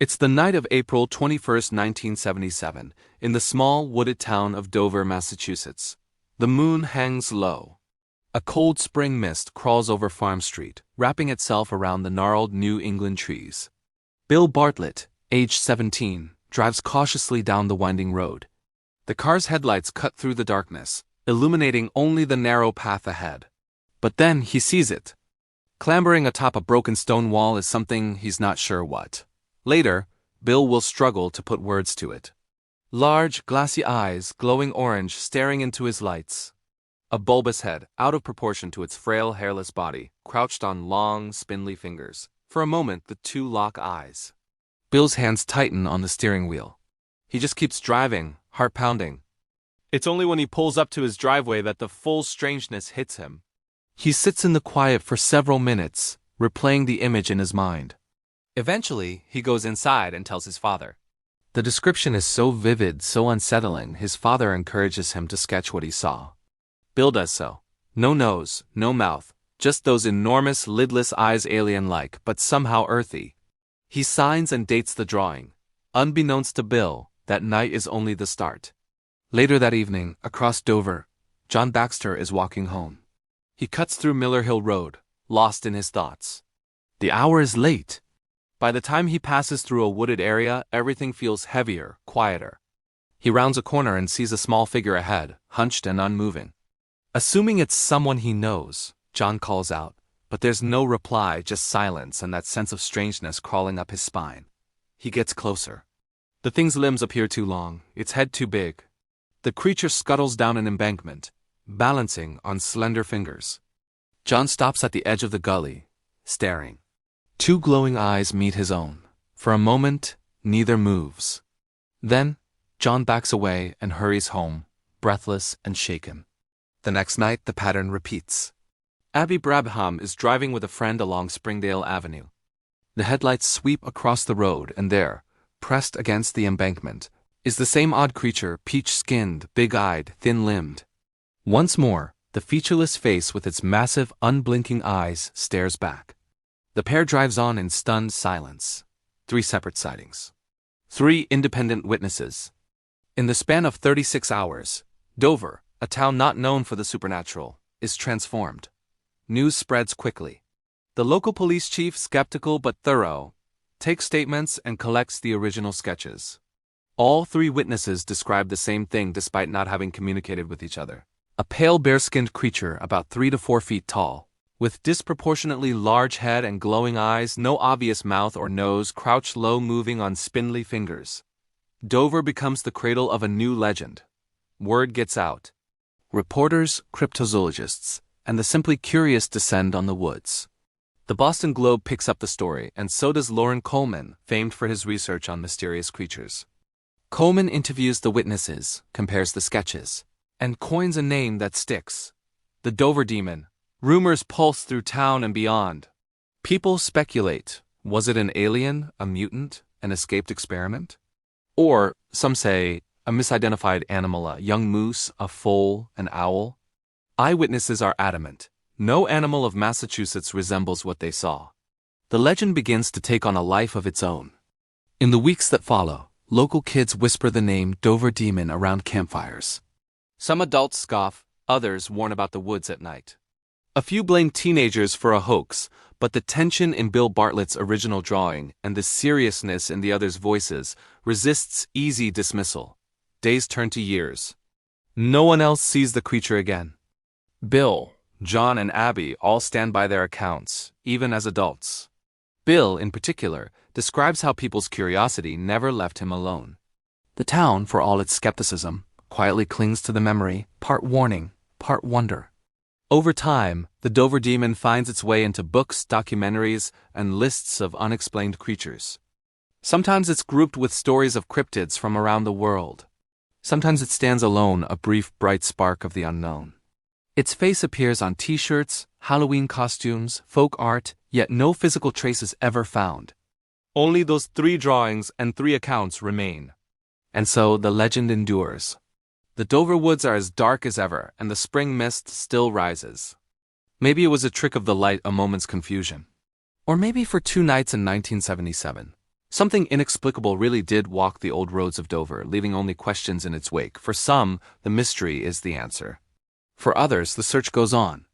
It's the night of April 21st, 1977, in the small, wooded town of Dover, Massachusetts. The moon hangs low. A cold spring mist crawls over Farm Street, wrapping itself around the gnarled New England trees. Bill Bartlett, age 17, drives cautiously down the winding road. The car's headlights cut through the darkness, illuminating only the narrow path ahead. But then he sees it. Clambering atop a broken stone wall is something he's not sure what. Later, Bill will struggle to put words to it. Large, glassy eyes, glowing orange, staring into his lights. A bulbous head, out of proportion to its frail, hairless body, crouched on long, spindly fingers. For a moment, the two lock eyes. Bill's hands tighten on the steering wheel. He just keeps driving, heart pounding. It's only when he pulls up to his driveway that the full strangeness hits him. He sits in the quiet for several minutes, replaying the image in his mind. Eventually, he goes inside and tells his father. The description is so vivid, so unsettling, his father encourages him to sketch what he saw. Bill does so. No nose, no mouth, just those enormous, lidless eyes, alien-like, but somehow earthy. He signs and dates the drawing. Unbeknownst to Bill, that night is only the start. Later that evening, across Dover, John Baxter is walking home. He cuts through Miller Hill Road, lost in his thoughts. The hour is late. By the time he passes through a wooded area, everything feels heavier, quieter. He rounds a corner and sees a small figure ahead, hunched and unmoving. Assuming it's someone he knows, John calls out, but there's no reply, just silence and that sense of strangeness crawling up his spine. He gets closer. The thing's limbs appear too long, its head too big. The creature scuttles down an embankment, balancing on slender fingers. John stops at the edge of the gully, staring. Two glowing eyes meet his own. For a moment, neither moves. Then, John backs away and hurries home, breathless and shaken. The next night, the pattern repeats. Abby Brabham is driving with a friend along Springdale Avenue. The headlights sweep across the road, and there, pressed against the embankment, is the same odd creature, peach-skinned, big-eyed, thin-limbed. Once more, the featureless face with its massive, unblinking eyes stares back. The pair drives on in stunned silence. 3 separate sightings. 3 independent witnesses. In the span of 36 hours, Dover, a town not known for the supernatural, is transformed. News spreads quickly. The local police chief, skeptical but thorough, takes statements and collects the original sketches. All 3 witnesses describe the same thing despite not having communicated with each other. A pale bare-skinned creature about 3 to 4 feet tall, with disproportionately large head and glowing eyes, no obvious mouth or nose, crouched low, moving on spindly fingers. Dover becomes the cradle of a new legend. Word gets out. Reporters, cryptozoologists, and the simply curious descend on the woods. The Boston Globe picks up the story, and so does Loren Coleman, famed for his research on mysterious creatures. Coleman interviews the witnesses, compares the sketches, and coins a name that sticks. The Dover Demon. Rumors pulse through town and beyond. People speculate. Was it an alien, a mutant, an escaped experiment? Or, some say, a misidentified animal, a young moose, a foal, an owl? Eyewitnesses are adamant. No animal of Massachusetts resembles what they saw. The legend begins to take on a life of its own. In the weeks that follow, local kids whisper the name Dover Demon around campfires. Some adults scoff, others warn about the woods at night. A few blame teenagers for a hoax, but the tension in Bill Bartlett's original drawing and the seriousness in the others' voices resists easy dismissal. Days turn to years. No one else sees the creature again. Bill, John, and Abby all stand by their accounts, even as adults. Bill, in particular, describes how people's curiosity never left him alone. The town, for all its skepticism, quietly clings to the memory, part warning, part wonder. Over time, the Dover Demon finds its way into books, documentaries, and lists of unexplained creatures. Sometimes it's grouped with stories of cryptids from around the world. Sometimes it stands alone, a brief, bright spark of the unknown. Its face appears on T-shirts, Halloween costumes, folk art, yet no physical trace is ever found. Only those 3 drawings and 3 accounts remain. And so the legend endures. The Dover woods are as dark as ever, and the spring mist still rises. Maybe it was a trick of the light, a moment's confusion. Or maybe for 2 nights in 1977, Something inexplicable really did walk the old roads of Dover, leaving only questions in its wake. For some, the mystery is the answer. For others, the search goes on.